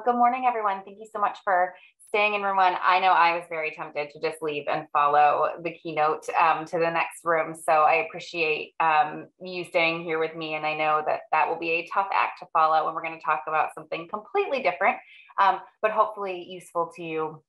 Good morning, everyone. Thank you so much for staying in room one. I know I was very tempted to just leave and follow the keynote to the next room. So I appreciate you staying here with me. And I know that that will be a tough act to follow when we're going to talk about something completely different, but hopefully useful to you.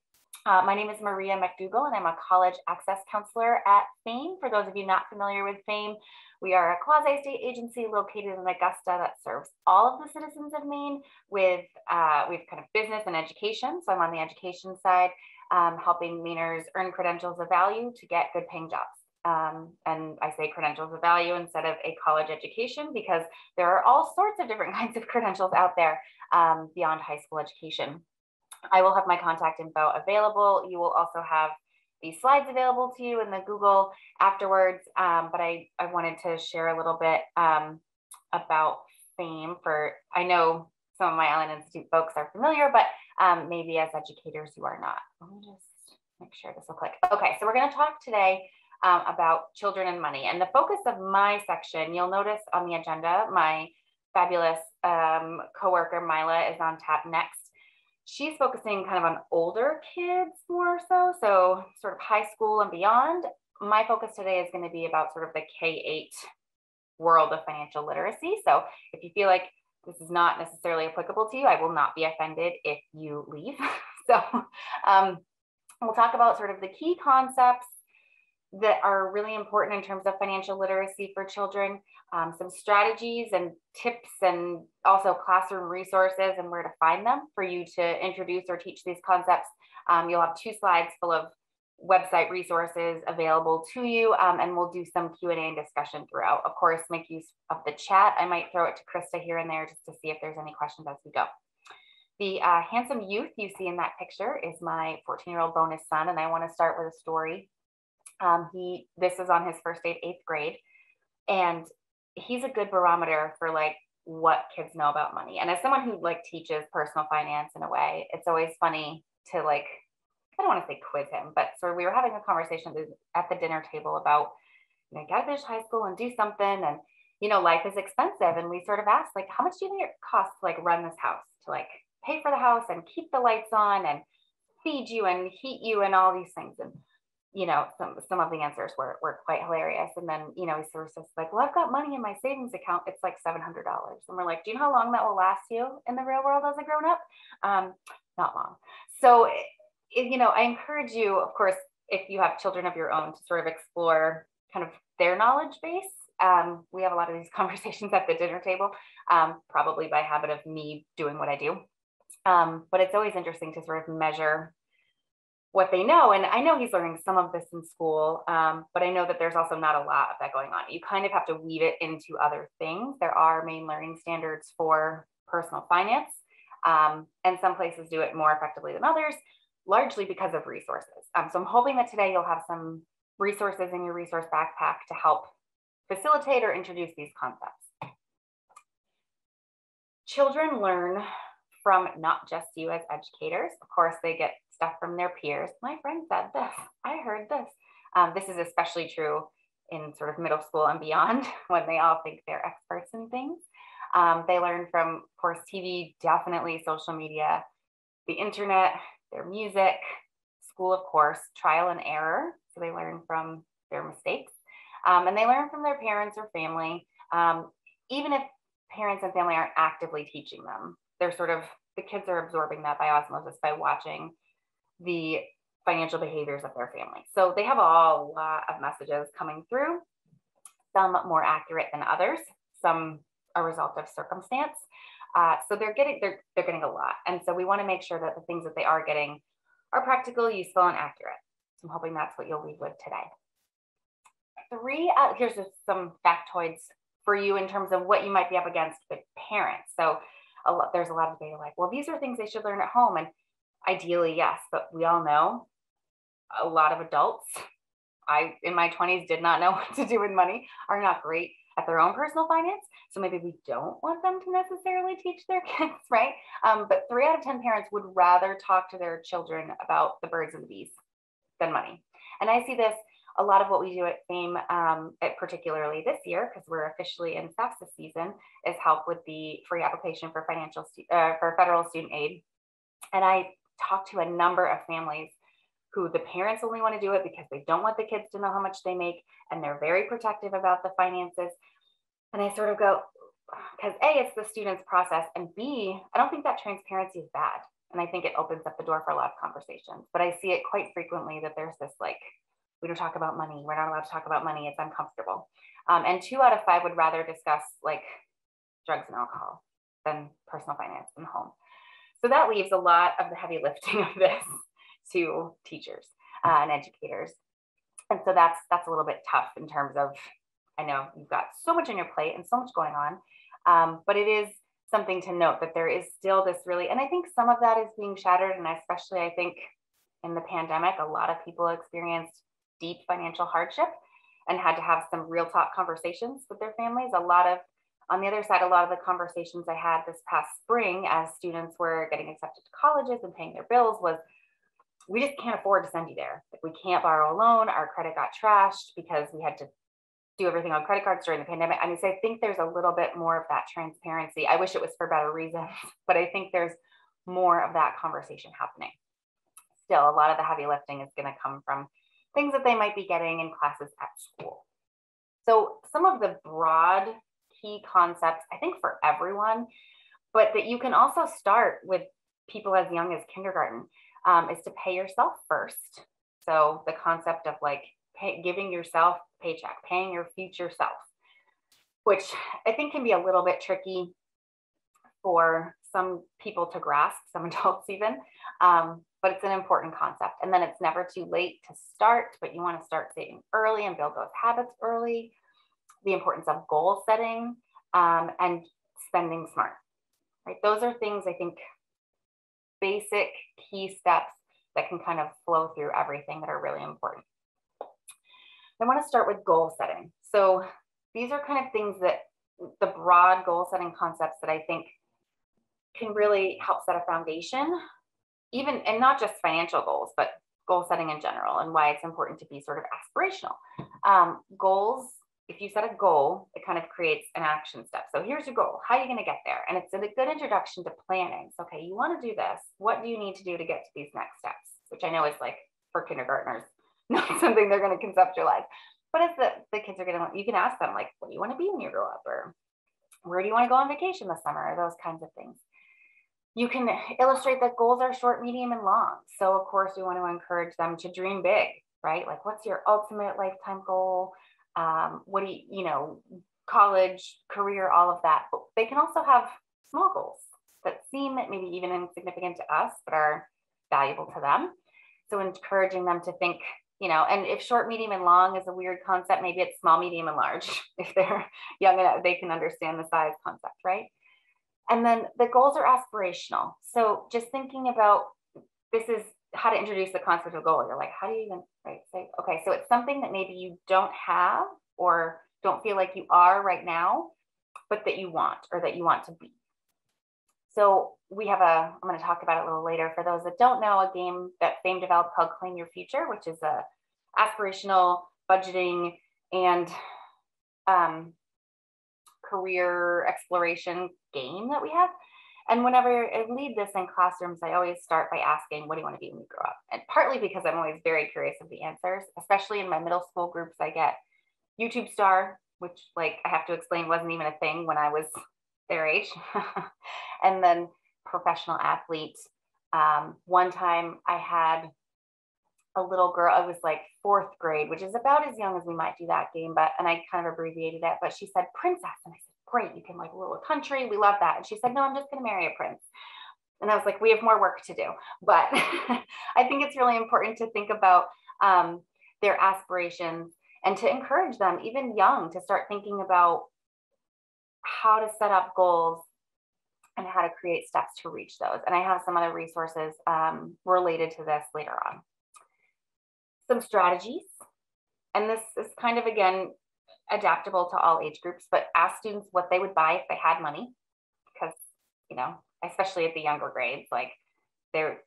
My name is Maria MacDougal, and I'm a college access counselor at FAME. For those of you not familiar with FAME, we are a quasi-state agency located in Augusta that serves all of the citizens of Maine with kind of business and education. So I'm on the education side, helping Mainers earn credentials of value to get good paying jobs. And I say credentials of value instead of a college education because there are all sorts of different kinds of credentials out there beyond high school education. I will have my contact info available. You will also have these slides available to you in the Google afterwards. But I wanted to share a little bit about FAME I know some of my Allen Institute folks are familiar, but maybe as educators you are not. Let me just make sure this will click. Okay, so we're going to talk today about children and money. And the focus of my section, you'll notice on the agenda, my fabulous coworker Mila is on tap next. She's focusing kind of on older kids more so sort of high school and beyond. My focus today is going to be about sort of the K-8 world of financial literacy. So if you feel like this is not necessarily applicable to you, I will not be offended if you leave. So we'll talk about sort of the key concepts that are really important in terms of financial literacy for children, some strategies and tips, and also classroom resources and where to find them for you to introduce or teach these concepts. You'll have 2 slides full of website resources available to you, and we'll do some Q&A and discussion throughout. Of course, make use of the chat. I might throw it to Krista here and there just to see if there's any questions as we go. The handsome youth you see in that picture is my 14-year-old bonus son, and I want to start with a story. This is on his first day of 8th grade, and he's a good barometer for like what kids know about money. And as someone who like teaches personal finance in a way, it's always funny to like, I don't want to say quiz him, but sort of we were having a conversation at the dinner table about, you know, gotta finish high school and do something, and you know, life is expensive. And we sort of asked, like, how much do you think it costs to like run this house, to like pay for the house and keep the lights on and feed you and heat you and all these things? And you know, some of the answers were quite hilarious. And then, you know, he sort of says like, well, I've got money in my savings account. It's like $700. And we're like, do you know how long that will last you in the real world as a grown up? Not long. So, you know, I encourage you, of course, if you have children of your own, to sort of explore kind of their knowledge base. We have a lot of these conversations at the dinner table, probably by habit of me doing what I do. But it's always interesting to sort of measure what they know. And I know he's learning some of this in school, but I know that there's also not a lot of that going on. You kind of have to weave it into other things. There are Maine learning standards for personal finance, and some places do it more effectively than others, largely because of resources. So I'm hoping that today you'll have some resources in your resource backpack to help facilitate or introduce these concepts. Children learn from not just you as educators. Of course, they get stuff from their peers. My friend said this, I heard this. This is especially true in sort of middle school and beyond, when they all think they're experts in things. They learn from, of course, TV, definitely social media, the internet, their music, school, of course, trial and error. So they learn from their mistakes. And they learn from their parents or family, even if parents and family aren't actively teaching them. They're sort of, the kids are absorbing that by osmosis by watching the financial behaviors of their family. So they have a lot of messages coming through, some more accurate than others, some a result of circumstance. So they're getting a lot. And so we want to make sure that the things that they are getting are practical, useful, and accurate. So I'm hoping that's what you'll leave with today. Here's just some factoids for you in terms of what you might be up against with parents. So there's a lot of data like, well, these are things they should learn at home. And ideally, yes, but we all know a lot of adults, I in my 20s did not know what to do with money, are not great at their own personal finance. So maybe we don't want them to necessarily teach their kids, right? But 3 out of 10 parents would rather talk to their children about the birds and the bees than money. And I see this a lot of what we do at FAME, particularly this year, because we're officially in FAFSA season, is help with the free application for federal student aid And I talked to a number of families who the parents only want to do it because they don't want the kids to know how much they make, and they're very protective about the finances. And I sort of go, because A, it's the student's process, and B, I don't think that transparency is bad. And I think it opens up the door for a lot of conversations. But I see it quite frequently that there's this like, we don't talk about money. We're not allowed to talk about money. It's uncomfortable. And 2 out of 5 would rather discuss like drugs and alcohol than personal finance and home. So that leaves a lot of the heavy lifting of this to teachers and educators. And so that's a little bit tough in terms of, I know you've got so much on your plate and so much going on, but it is something to note that there is still this really, and I think some of that is being shattered. And especially I think in the pandemic, a lot of people experienced deep financial hardship and had to have some real talk conversations with their families. On the other side, a lot of the conversations I had this past spring as students were getting accepted to colleges and paying their bills was, we just can't afford to send you there. Like, we can't borrow a loan. Our credit got trashed because we had to do everything on credit cards during the pandemic. I mean, so I think there's a little bit more of that transparency. I wish it was for better reasons, but I think there's more of that conversation happening. Still, a lot of the heavy lifting is going to come from things that they might be getting in classes at school. So some of the broad key concepts, I think for everyone, but that you can also start with people as young as kindergarten, is to pay yourself first. So the concept of like giving yourself a paycheck, paying your future self, which I think can be a little bit tricky for some people to grasp, some adults even, but it's an important concept. And then it's never too late to start, but you want to start saving early and build those habits early. The importance of goal setting and spending smart, right? Those are things I think, basic key steps that can kind of flow through everything that are really important. I want to start with goal setting. So these are kind of things that the broad goal setting concepts that I think can really help set a foundation, even, and not just financial goals, but goal setting in general, and why it's important to be sort of aspirational. Goals, if you set a goal, it kind of creates an action step. So here's your goal. How are you going to get there? And it's a good introduction to planning. So, okay, you want to do this. What do you need to do to get to these next steps? Which I know is like for kindergartners, not something they're going to conceptualize. But as the kids are going to, you can ask them like, what do you want to be when you grow up? Or where do you want to go on vacation this summer? Or those kinds of things. You can illustrate that goals are short, medium, and long. So of course, we want to encourage them to dream big, right? Like, what's your ultimate lifetime goal? What do you, college, career, all of that. But they can also have small goals that seem maybe even insignificant to us, but are valuable to them. So encouraging them to think, and if short, medium, and long is a weird concept, maybe it's small, medium, and large. If they're young enough, they can understand the size concept, right? And then the goals are aspirational. So just thinking about, this is how to introduce the concept of goal. You're like, how do you even say, okay, so it's something that maybe you don't have or don't feel like you are right now, but that you want, or that you want to be. So we have I'm going to talk about it a little later. For those that don't know, a game that Fame developed called Claim Your Future, which is a aspirational budgeting and career exploration game that we have. And whenever I lead this in classrooms, I always start by asking, what do you want to be when you grow up? And partly because I'm always very curious of the answers, especially in my middle school groups, I get YouTube star, which, like, I have to explain wasn't even a thing when I was their age. And then professional athlete. One time I had a little girl, I was like 4th grade, which is about as young as we might do that game, and I kind of abbreviated it, but she said princess. And I said, great, you can like rule a country. We love that. And she said, no, I'm just going to marry a prince. And I was like, we have more work to do. But I think it's really important to think about their aspirations and to encourage them, even young, to start thinking about how to set up goals and how to create steps to reach those. And I have some other resources related to this later on. Some strategies, and this is kind of, again, adaptable to all age groups, but ask students what they would buy if they had money, because, especially at the younger grades, like they're,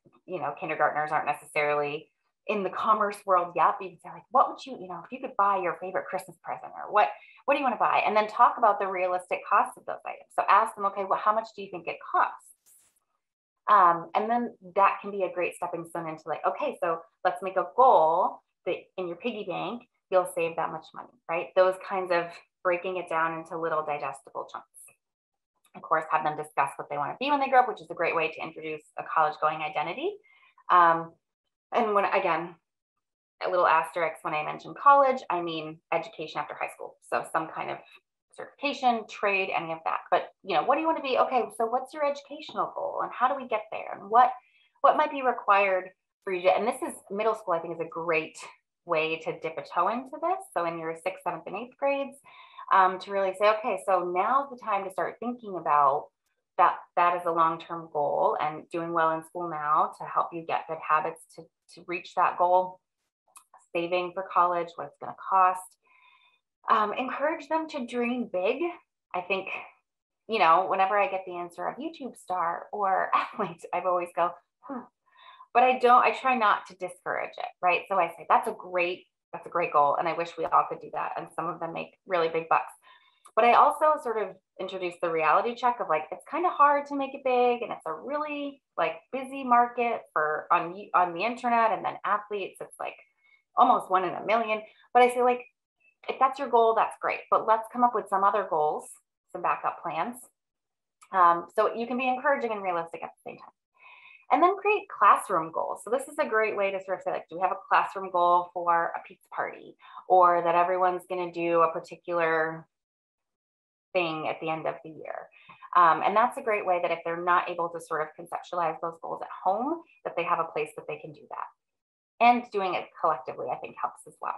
kindergartners aren't necessarily in the commerce world yet, but you can say, like, what would you, if you could buy your favorite Christmas present, or what do you want to buy? And then talk about the realistic cost of those items. So ask them, okay, well, how much do you think it costs? And then that can be a great stepping stone into like, okay, so let's make a goal that in your piggy bank, you'll save that much money, right? Those kinds of breaking it down into little digestible chunks. Of course, have them discuss what they want to be when they grow up, which is a great way to introduce a college going identity. And when, again, a little asterisk, when I mention college, I mean education after high school. So some kind of certification, trade, any of that. But, you know, what do you want to be? Okay, so what's your educational goal and how do we get there? And what might be required for you to, and this is middle school, I think is a great way to dip a toe into this. So in your 6th, 7th, and 8th grades, to really say, okay, so now's the time to start thinking about that is a long-term goal, and doing well in school now to help you get good habits to reach that goal, saving for college, what it's going to cost. Encourage them to dream big. I think, you know, whenever I get the answer of YouTube star or athlete, I've always go, but I try not to discourage it, right? So I say, that's a great goal. And I wish we all could do that. And some of them make really big bucks. But I also sort of introduce the reality check of like, it's kind of hard to make it big. And it's a really like busy market for on the internet. And then athletes, it's like almost 1 in a million. But I say like, if that's your goal, that's great. But let's come up with some other goals, some backup plans. So you can be encouraging and realistic at the same time. And then create classroom goals. So this is a great way to sort of say, like, do we have a classroom goal for a pizza party, or that everyone's going to do a particular thing at the end of the year? And that's a great way that if they're not able to sort of conceptualize those goals at home, that they have a place that they can do that. And doing it collectively, I think, helps as well.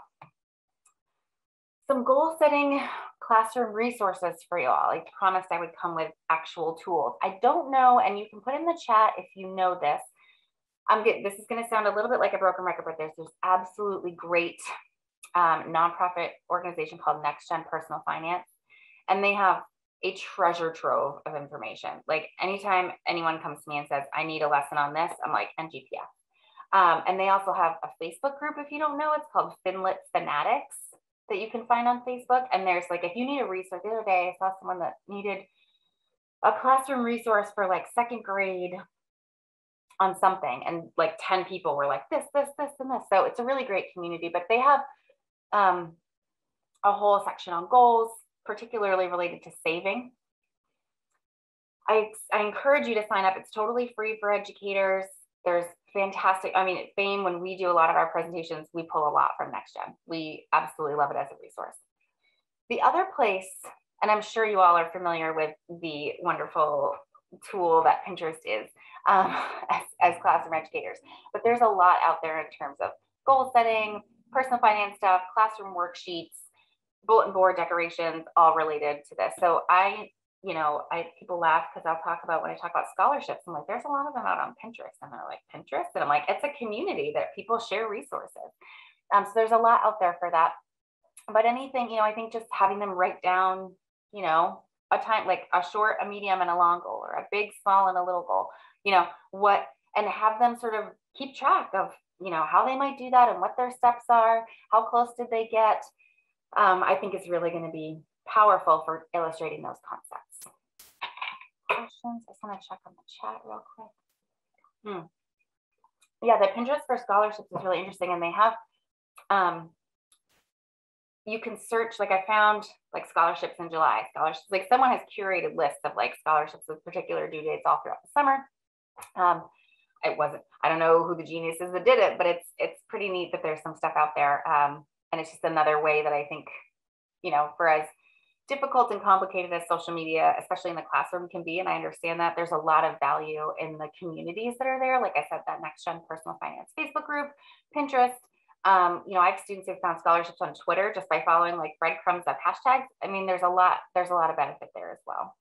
Some goal setting classroom resources for you all. I promised I would come with actual tools. I don't know, and you can put in the chat if you know this. This is going to sound a little bit like a broken record, but there's this absolutely great nonprofit organization called Next Gen Personal Finance, and they have a treasure trove of information. Like anytime anyone comes to me and says, I need a lesson on this, I'm like, NGPF. And they also have a Facebook group, if you don't know, it's called Finlit Fanatics, that you can find on Facebook. And there's like, if you need a resource, the other day I saw someone that needed a classroom resource for like 2nd grade on something, and like 10 people were like this, and this. So it's a really great community, but they have a whole section on goals, particularly related to saving. I encourage you to sign up. It's totally free for educators. There's fantastic, I mean, at Fame, when we do a lot of our presentations, we pull a lot from Next Gen. We absolutely love it as a resource. The other place, and I'm sure you all are familiar with the wonderful tool that Pinterest is as classroom educators, but there's a lot out there in terms of goal setting, personal finance stuff, classroom worksheets, bulletin board decorations, all related to this. So people laugh because I'll talk about, when I talk about scholarships, I'm like, there's a lot of them out on Pinterest. And they're like, Pinterest? And I'm like, it's a community that people share resources. So there's a lot out there for that. But anything, I think just having them write down, a time, like a short, a medium, and a long goal, or a big, small, and a little goal, and have them sort of keep track of, how they might do that and what their steps are, how close did they get. I think it's really going to be powerful for illustrating those concepts. Questions? I just want to check on the chat real quick. Yeah, the Pinterest for scholarships is really interesting, and they have you can search, like I found like scholarships in July, scholarships, like someone has curated lists of like scholarships with particular due dates all throughout the summer. I don't know who the geniuses that did it, but it's pretty neat that there's some stuff out there. And it's just another way that I think, for as difficult and complicated as social media, especially in the classroom, can be, and I understand that, there's a lot of value in the communities that are there. Like I said, that Next Gen Personal Finance Facebook group, Pinterest. I have students who've found scholarships on Twitter just by following like breadcrumbs of hashtags. I mean, there's a lot of benefit there as well.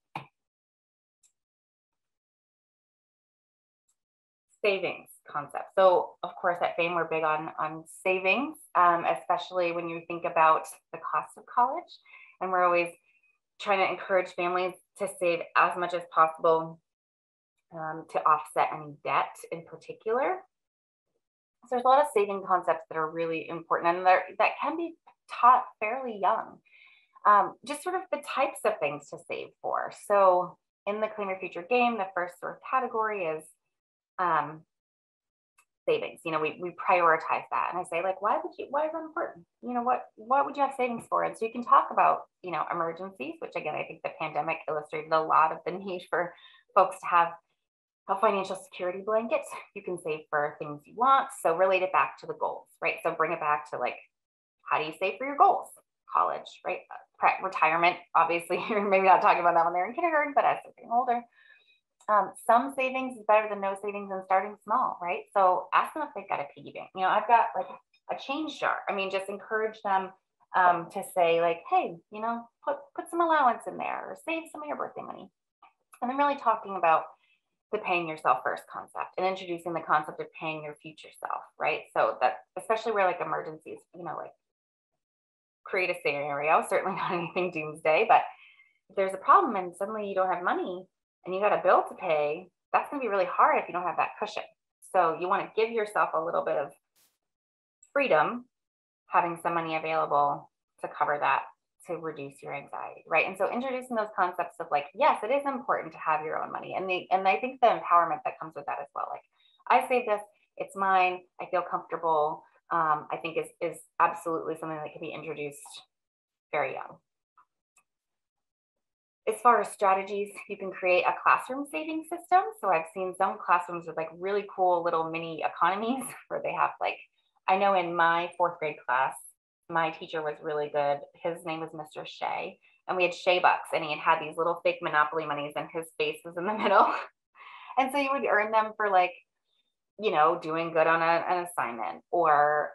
Savings concept. So of course at Fame, we're big on savings, especially when you think about the cost of college. And we're always trying to encourage families to save as much as possible to offset any debt in particular. So there's a lot of saving concepts that are really important, and that can be taught fairly young. Just sort of the types of things to save for. So in the Claim Your Future game, the first sort of category is savings. You know, we prioritize that. And I say, like, why is that important? You know, what would you have savings for? And so you can talk about, you know, emergencies, which again, I think the pandemic illustrated a lot of the need for folks to have a financial security blanket. You can save for things you want. So relate it back to the goals, right? So bring it back to, like, how do you save for your goals? College, right? Retirement, obviously, you're maybe not talking about that when they're in kindergarten, but as they're getting older. Some savings is better than no savings and starting small, right? So ask them if they've got a piggy bank. You know, I've got like a change jar. I mean, just encourage them to say, like, hey, you know, put some allowance in there or save some of your birthday money. And then really talking about the paying yourself first concept and introducing the concept of paying your future self, right? So that, especially where like emergencies, you know, like create a scenario, certainly not anything doomsday, but if there's a problem and suddenly you don't have money and you got a bill to pay, that's going to be really hard if you don't have that cushion. So you want to give yourself a little bit of freedom, having some money available to cover that, to reduce your anxiety, right? And so introducing those concepts of, like, yes, it is important to have your own money. And I think the empowerment that comes with that as well. Like, I save this, it's mine, I feel comfortable, I think is absolutely something that can be introduced very young. As far as strategies, you can create a classroom saving system. So I've seen some classrooms with like really cool little mini economies where they have, like, I know in my 4th grade class, my teacher was really good. His name was Mr. Shea, and we had Shea bucks, and he had these little fake Monopoly monies and his face was in the middle. And so you would earn them for, like, you know, doing good on an assignment, or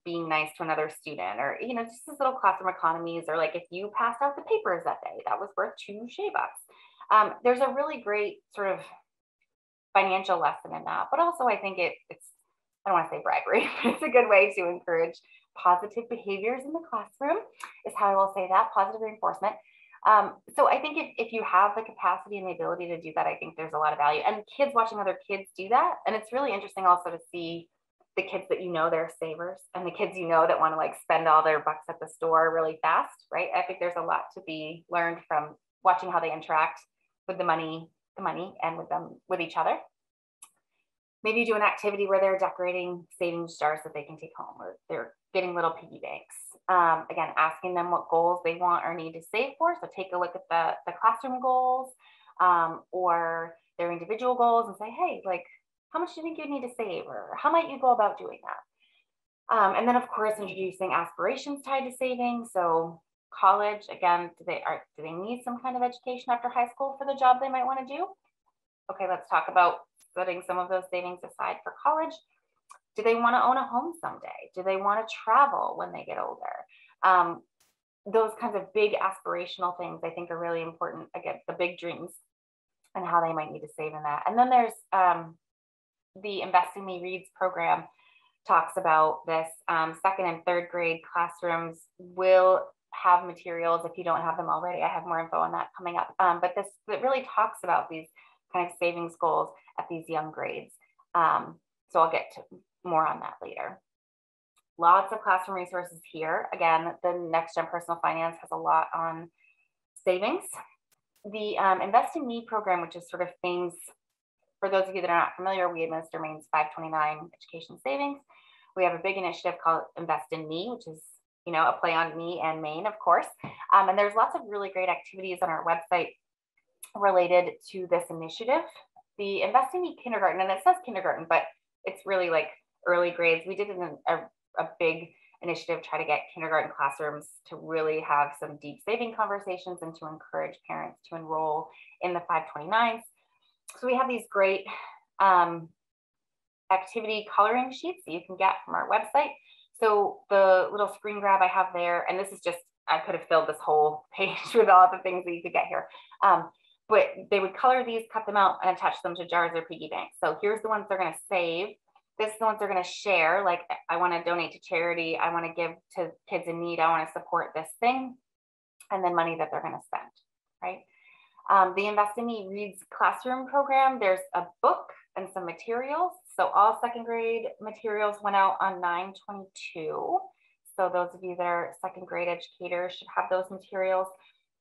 being nice to another student, or, you know, just these little classroom economies, or like if you passed out the papers that day, that was worth 2 Shea bucks. There's a really great sort of financial lesson in that, but also I think it's, I don't want to say bribery, but it's a good way to encourage positive behaviors in the classroom, is how I will say that, positive reinforcement. So I think if you have the capacity and the ability to do that, I think there's a lot of value, and kids watching other kids do that. And it's really interesting also to see the kids that, you know, they're savers, and the kids, you know, that want to like spend all their bucks at the store really fast, right? I think there's a lot to be learned from watching how they interact with the money and with each other. Maybe you do an activity where they're decorating savings jars that they can take home, or they're getting little piggy banks. Again, asking them what goals they want or need to save for. So take a look at the classroom goals, or their individual goals, and say, hey, like, how much do you think you need to save, or how might you go about doing that? And then, of course, introducing aspirations tied to saving. So college, again, do they need some kind of education after high school for the job they might want to do? Okay, let's talk about setting some of those savings aside for college. Do they want to own a home someday? Do they want to travel when they get older? Those kinds of big aspirational things, I think, are really important. Again, the big dreams and how they might need to save in that. And then there's the Invest in Me Reads program talks about this. 2nd and 3rd grade classrooms will have materials. If you don't have them already, I have more info on that coming up. But it really talks about these kind of savings goals at these young grades. So I'll get to more on that later. Lots of classroom resources here. Again, the Next Gen Personal Finance has a lot on savings. The Invest in Me program, which is sort of things, for those of you that are not familiar, we administer Maine's 529 education savings. We have a big initiative called Invest in Me, which is, you know, a play on me and Maine, of course. And there's lots of really great activities on our website related to this initiative. The Invest in Me kindergarten, and it says kindergarten, but it's really like early grades. We did a big initiative, try to get kindergarten classrooms to really have some deep saving conversations and to encourage parents to enroll in the 529s. So we have these great activity coloring sheets that you can get from our website. So the little screen grab I have there, and this is just, I could have filled this whole page with all the things that you could get here. But they would color these, cut them out, and attach them to jars or piggy banks. So here's the ones they're going to save. This is the ones they're going to share. Like, I want to donate to charity. I want to give to kids in need. I want to support this thing. And then money that they're going to spend, right? The Invest in Me Reads classroom program, there's a book and some materials. So all 2nd grade materials went out on 9/22. So those of you that are 2nd grade educators should have those materials.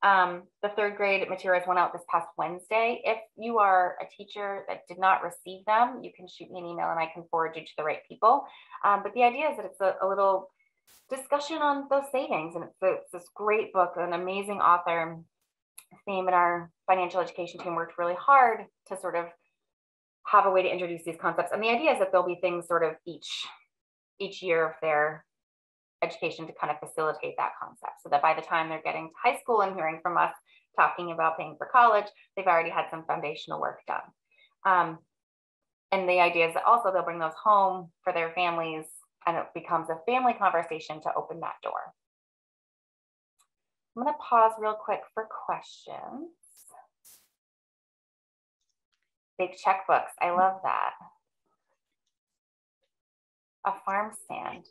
The third grade materials went out this past Wednesday. If you are a teacher that did not receive them, you can shoot me an email and I can forward you to the right people. But the idea is that it's a little discussion on those savings. And it's this great book, an amazing author. Theme and our financial education team worked really hard to sort of have a way to introduce these concepts. And the idea is that there'll be things sort of each year of their education to kind of facilitate that concept, so that by the time they're getting to high school and hearing from us talking about paying for college, they've already had some foundational work done. And the idea is that also they'll bring those home for their families, and it becomes a family conversation to open that door. I'm going to pause real quick for questions. Big checkbooks. I love that. A farm stand.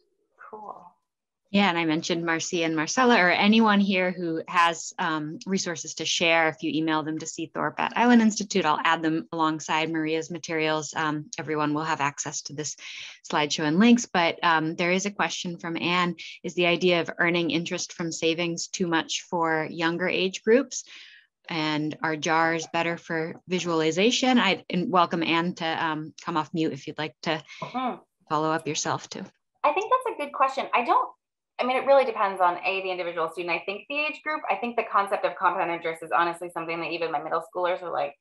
Cool. Yeah, and I mentioned Marcia and Marcella, or anyone here who has resources to share. If you email them to cthorpe at Island Institute, I'll add them alongside Maria's materials. Everyone will have access to this slideshow and links, but there is a question from Anne. Is the idea of earning interest from savings too much for younger age groups? And are jars better for visualization? I welcome Anne to come off mute if you'd like to follow up yourself too. I think that's a good question. I mean, it really depends on the individual student. I think the age group, I think the concept of compound interest is honestly something that even my middle schoolers are like,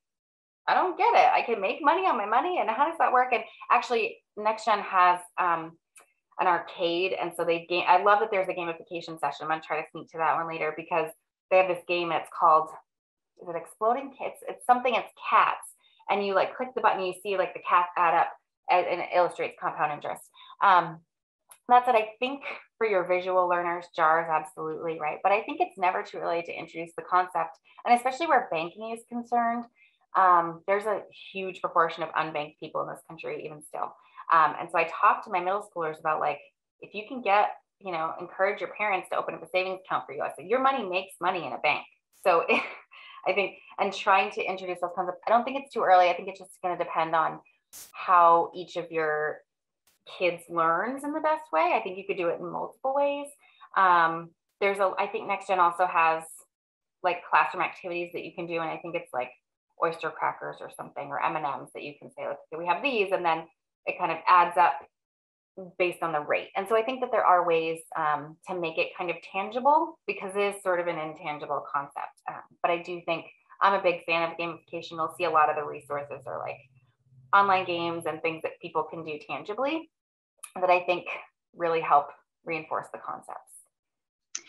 I don't get it. I can make money on my money. And how does that work? And actually NextGen has an arcade. And so I love that there's a gamification session. I'm going to try to sneak to that one later, because they have this game. It's called, is it Exploding Kids? It's something, it's cats. And you like click the button, you see like the cats add up, and it illustrates compound interest. That's what I think for your visual learners, jars, absolutely right. But I think it's never too early to introduce the concept. And especially where banking is concerned, there's a huge proportion of unbanked people in this country, even still. And so I talked to my middle schoolers about, like, if you can get, encourage your parents to open up a savings account for you. I said, your money makes money in a bank. So I think, and trying to introduce those concepts, I don't think it's too early. I think it's just going to depend on how each of your kids learns in the best way. I think you could do it in multiple ways. I think NextGen also has like classroom activities that you can do. And I think it's like oyster crackers or something, or M&Ms that you can say, like, okay, we have these, and then it kind of adds up based on the rate. And so I think that there are ways to make it kind of tangible, because it is sort of an intangible concept. But I do think I'm a big fan of gamification. You'll see a lot of the resources are like online games and things that people can do tangibly that I think really help reinforce the concepts.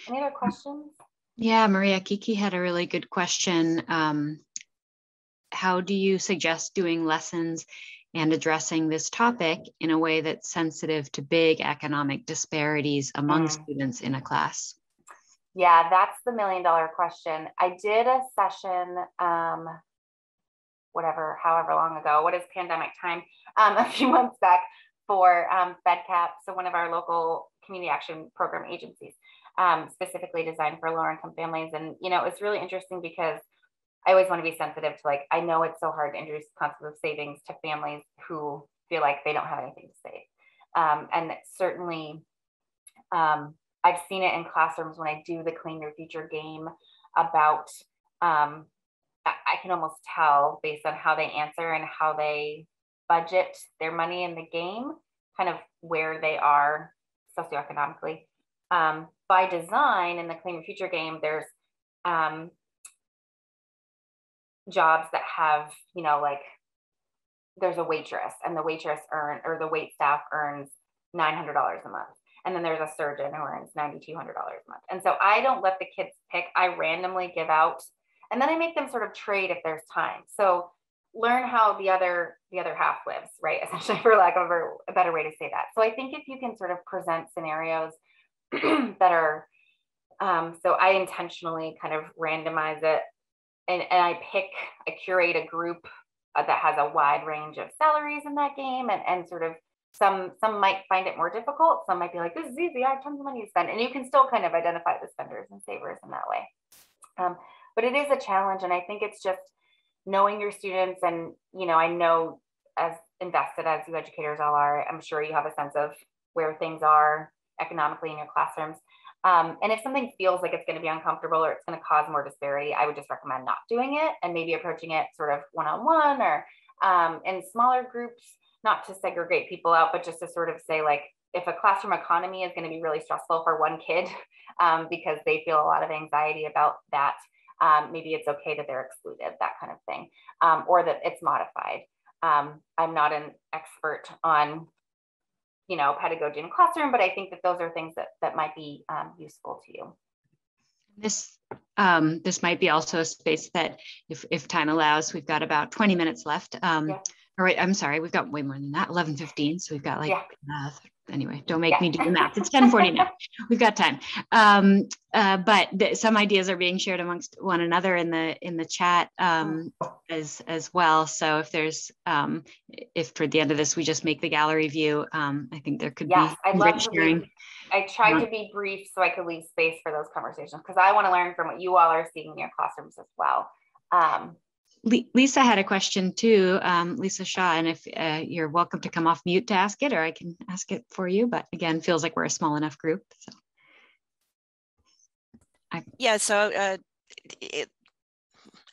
Any other questions? Yeah, Maria, Kiki had a really good question. How do you suggest doing lessons and addressing this topic in a way that's sensitive to big economic disparities among students in a class? Yeah, that's the $1 million question. I did a session, however long ago, what is pandemic time, a few months back for FedCap, so one of our local community action program agencies, specifically designed for lower income families. And, it's really interesting because I always want to be sensitive to, like, I know it's so hard to introduce the concept of savings to families who feel like they don't have anything to save. And certainly, I've seen it in classrooms when I do the Claim Your Future game about, I can almost tell based on how they answer and how they budget their money in the game, kind of where they are socioeconomically. By design, in the Claim Your Future game, there's jobs that have, like, there's a waitress, and the wait staff earns $900 a month. And then there's a surgeon who earns $9,200 a month. And so I don't let the kids pick. I randomly give out, and then I make them sort of trade if there's time. So learn how the other half lives, right? Essentially, for lack of a better way to say that. So I think if you can sort of present scenarios that are, so I intentionally kind of randomize it, and I curate a group that has a wide range of salaries in that game, and sort of some might find it more difficult. Some might be like, this is easy, I have tons of money to spend. And you can still kind of identify the spenders and savers in that way. But it is a challenge. And I think it's just knowing your students. And, I know, as invested as you educators all are, I'm sure you have a sense of where things are economically in your classrooms. And if something feels like it's going to be uncomfortable or it's going to cause more disparity, I would just recommend not doing it and maybe approaching it sort of one-on-one or in smaller groups, not to segregate people out, but just to sort of say, like, if a classroom economy is going to be really stressful for one kid because they feel a lot of anxiety about that, maybe it's okay that they're excluded, that kind of thing, or that it's modified. I'm not an expert on pedagogy in a classroom, but I think that those are things that might be useful to you. This might be also a space that if time allows, we've got about 20 minutes left. Yeah. All right, I'm sorry, we've got way more than that, 11:15. So we've got like, anyway, don't make me do the math. It's 10:40 now. We've got time. But some ideas are being shared amongst one another in the chat as well. So if there's, if toward the end of this, we just make the gallery view, I think there could be I'd love to sharing. I tried to be brief so I could leave space for those conversations because I want to learn from what you all are seeing in your classrooms as well. Lisa had a question too, Lisa Shaw, and if you're welcome to come off mute to ask it, or I can ask it for you, but again, feels like we're a small enough group. So. I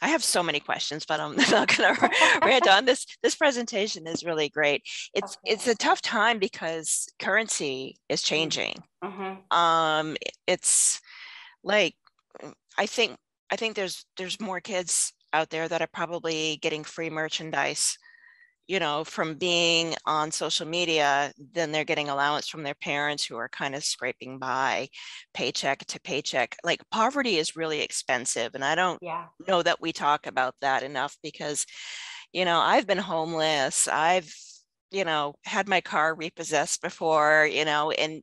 have so many questions, but I'm not going to rant on. This presentation is really great. It's a tough time because currency is changing. Mm-hmm. It's like, I think there's more kids out there that are probably getting free merchandise, from being on social media than they're getting allowance from their parents who are kind of scraping by paycheck to paycheck. Like, poverty is really expensive. And I don't know that we talk about that enough because, I've been homeless. I've, had my car repossessed before, and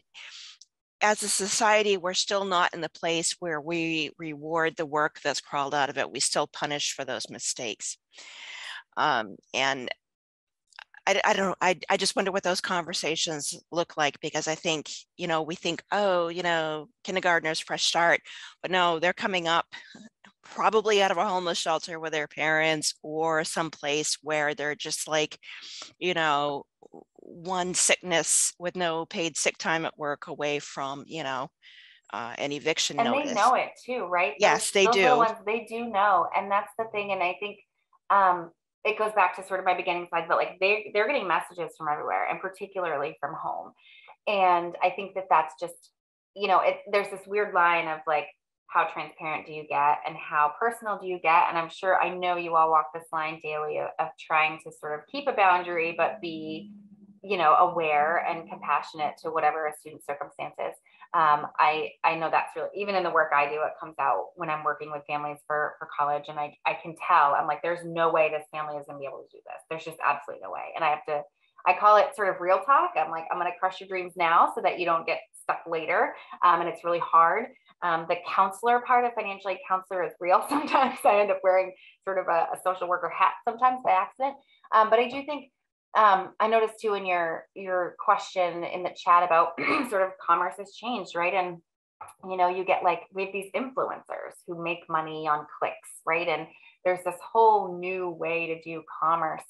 as a society, we're still not in the place where we reward the work that's crawled out of it. We still punish for those mistakes. And I just wonder what those conversations look like, because I think, we think, kindergartners, fresh start, but no, they're coming up probably out of a homeless shelter with their parents or someplace where they're just like, one sickness with no paid sick time at work away from, an eviction notice. And they know it too, right? Yes, they do. Little ones, they do know. And that's the thing. And I think it goes back to sort of my beginning slide, but like they're getting messages from everywhere, and particularly from home. And I think that's just, there's this weird line of like, how transparent do you get and how personal do you get? And I know you all walk this line daily of trying to sort of keep a boundary, but be, aware and compassionate to whatever a student's circumstances. I know that's really, even in the work I do, it comes out when I'm working with families for college. And I can tell, I'm like, there's no way this family is going to be able to do this. There's just absolutely no way. And I call it sort of real talk. I'm like, I'm going to crush your dreams now so that you don't get stuck later. And it's really hard. The counselor part of financial aid counselor is real. Sometimes I end up wearing sort of a social worker hat sometimes by accident. But I do think, I noticed too in your question in the chat about sort of commerce has changed, right? And, you get like, we have these influencers who make money on clicks, right? And there's this whole new way to do commerce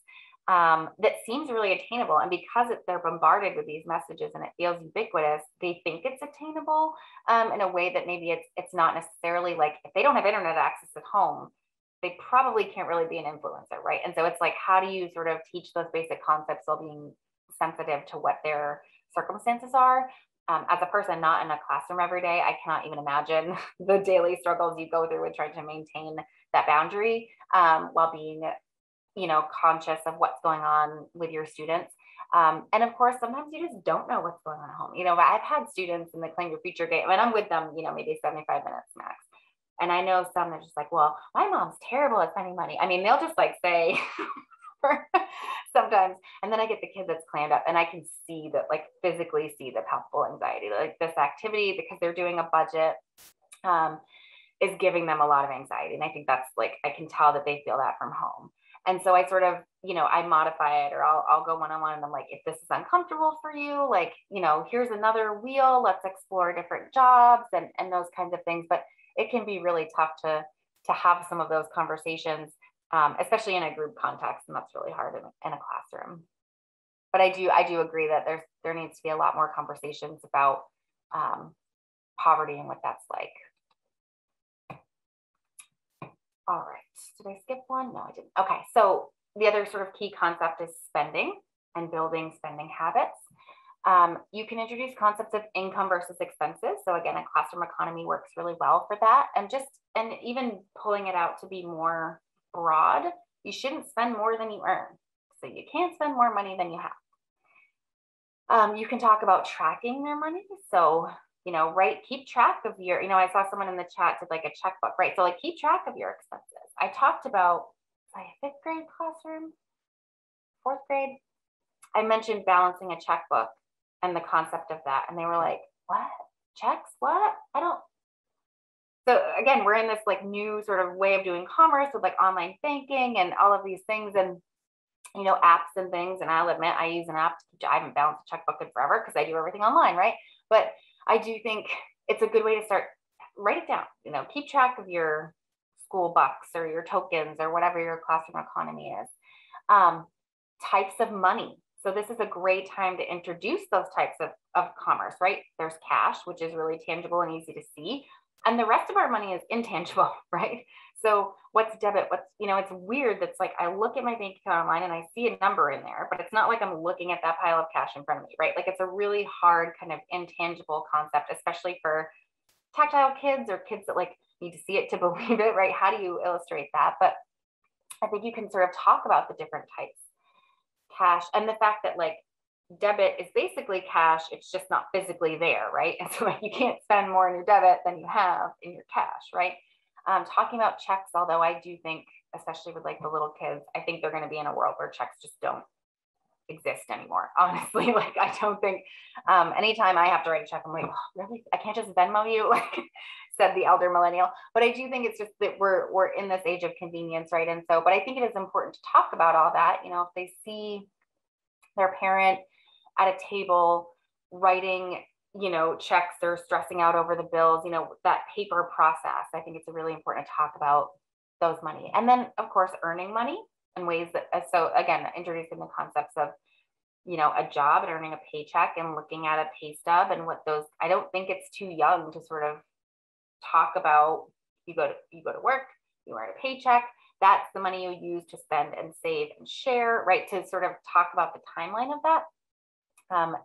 that seems really attainable. And because they're bombarded with these messages and it feels ubiquitous, they think it's attainable in a way that maybe it's not necessarily. Like, if they don't have internet access at home, they probably can't really be an influencer, right? And so it's like, how do you sort of teach those basic concepts while being sensitive to what their circumstances are? As a person not in a classroom every day, I cannot even imagine the daily struggles you go through with trying to maintain that boundary while being, conscious of what's going on with your students. And of course, sometimes you just don't know what's going on at home. I've had students in the Claim Your Future game, and I'm with them, maybe 75 minutes max. And I know some are just like, well, my mom's terrible at spending money. I mean, they'll just like say sometimes, and then I get the kid that's clammed up and I can see that, like, physically see the palpable anxiety, like this activity, because they're doing a budget, is giving them a lot of anxiety. And I think that's like, I can tell that they feel that from home. And so I sort of, I modify it, or I'll go one-on-one and I'm like, if this is uncomfortable for you, like, here's another wheel, let's explore different jobs and those kinds of things. But it can be really tough to have some of those conversations, especially in a group context. And that's really hard in a classroom. But I do agree that there needs to be a lot more conversations about poverty and what that's like. All right, did I skip one? No, I didn't. Okay, so the other sort of key concept is spending and building spending habits. You can introduce concepts of income versus expenses. So again, a classroom economy works really well for that. And even pulling it out to be more broad, you shouldn't spend more than you earn. So you can't spend more money than you have. You can talk about tracking their money. So, keep track of your, I saw someone in the chat did like a checkbook, right? So like keep track of your expenses. I talked about my 5th grade classroom, 4th grade. I mentioned balancing a checkbook and the concept of that. And they were like, what? Checks? What? So again, we're in this like new sort of way of doing commerce with like online banking and all of these things and, apps and things. And I'll admit I use an app. I haven't balanced a checkbook in forever because I do everything online, right? But I do think it's a good way to start, write it down, keep track of your school bucks or your tokens or whatever your classroom economy is. Types of money. So this is a great time to introduce those types of commerce, right? There's cash, which is really tangible and easy to see. And the rest of our money is intangible, right? So what's debit? It's weird. That's like, I look at my bank account online and I see a number in there, but it's not like I'm looking at that pile of cash in front of me, right? Like it's a really hard kind of intangible concept, especially for tactile kids or kids that like need to see it to believe it, right? How do you illustrate that? But I think you can sort of talk about the different types. Cash and the fact that like debit is basically cash, it's just not physically there, right? And so like you can't spend more in your debit than you have in your cash, right? Talking about checks, although I do think, especially with like the little kids, I think they're going to be in a world where checks just don't exist anymore. Honestly, like I don't think anytime I have to write a check, I'm like, oh, really? I can't just Venmo you, like said the elder millennial. But I do think it's just that we're in this age of convenience, right? And so, but I think it is important to talk about all that. If they see their parent at a table writing, checks or stressing out over the bills, that paper process, I think it's really important to talk about those money. And then of course, earning money in ways that, so again, introducing the concepts of, a job and earning a paycheck and looking at a pay stub and what those, I don't think it's too young to sort of talk about, you go to work, you earn a paycheck, that's the money you use to spend and save and share, right? To sort of talk about the timeline of that.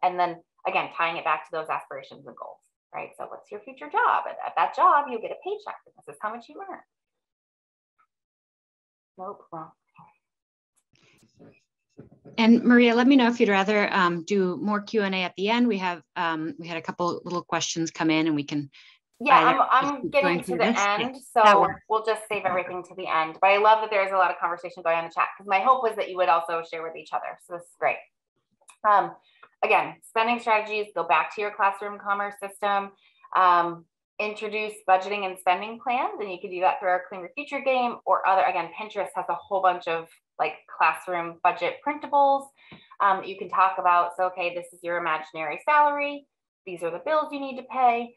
And then again, tying it back to those aspirations and goals, right? So what's your future job? And at that job, you get a paycheck. And this is how much you earn. Nope. Well. And Maria, let me know if you'd rather do more Q&A at the end. We had a couple little questions come in and we can. Yeah, I'm getting to the end, so we'll just save everything to the end. But I love that there's a lot of conversation going on in the chat because my hope was that you would also share with each other. So this is great. Again, spending strategies, go back to your classroom commerce system, introduce budgeting and spending plans, and you can do that through our Clean Your Future game or other, again, Pinterest has a whole bunch of like classroom budget printables. You can talk about, so, okay, this is your imaginary salary. These are the bills you need to pay.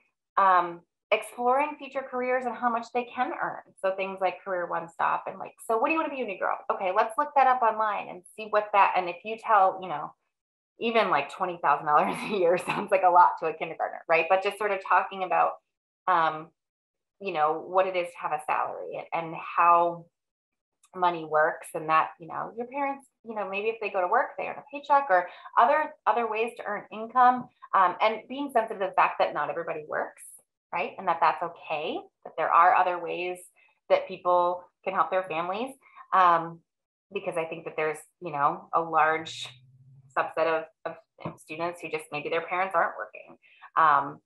Exploring future careers and how much they can earn. So things like Career One Stop and like, so what do you want to be when you grow up? Okay, let's look that up online and see what that, and if you tell, even like $20,000 a year sounds like a lot to a kindergartner, right? But just sort of talking about, what it is to have a salary and how money works and that, your parents, maybe if they go to work, they earn a paycheck or other ways to earn income, and being sensitive to the fact that not everybody works, right? And that's okay, that there are other ways that people can help their families. Because I think that there's, a large subset of students who just, maybe their parents aren't working.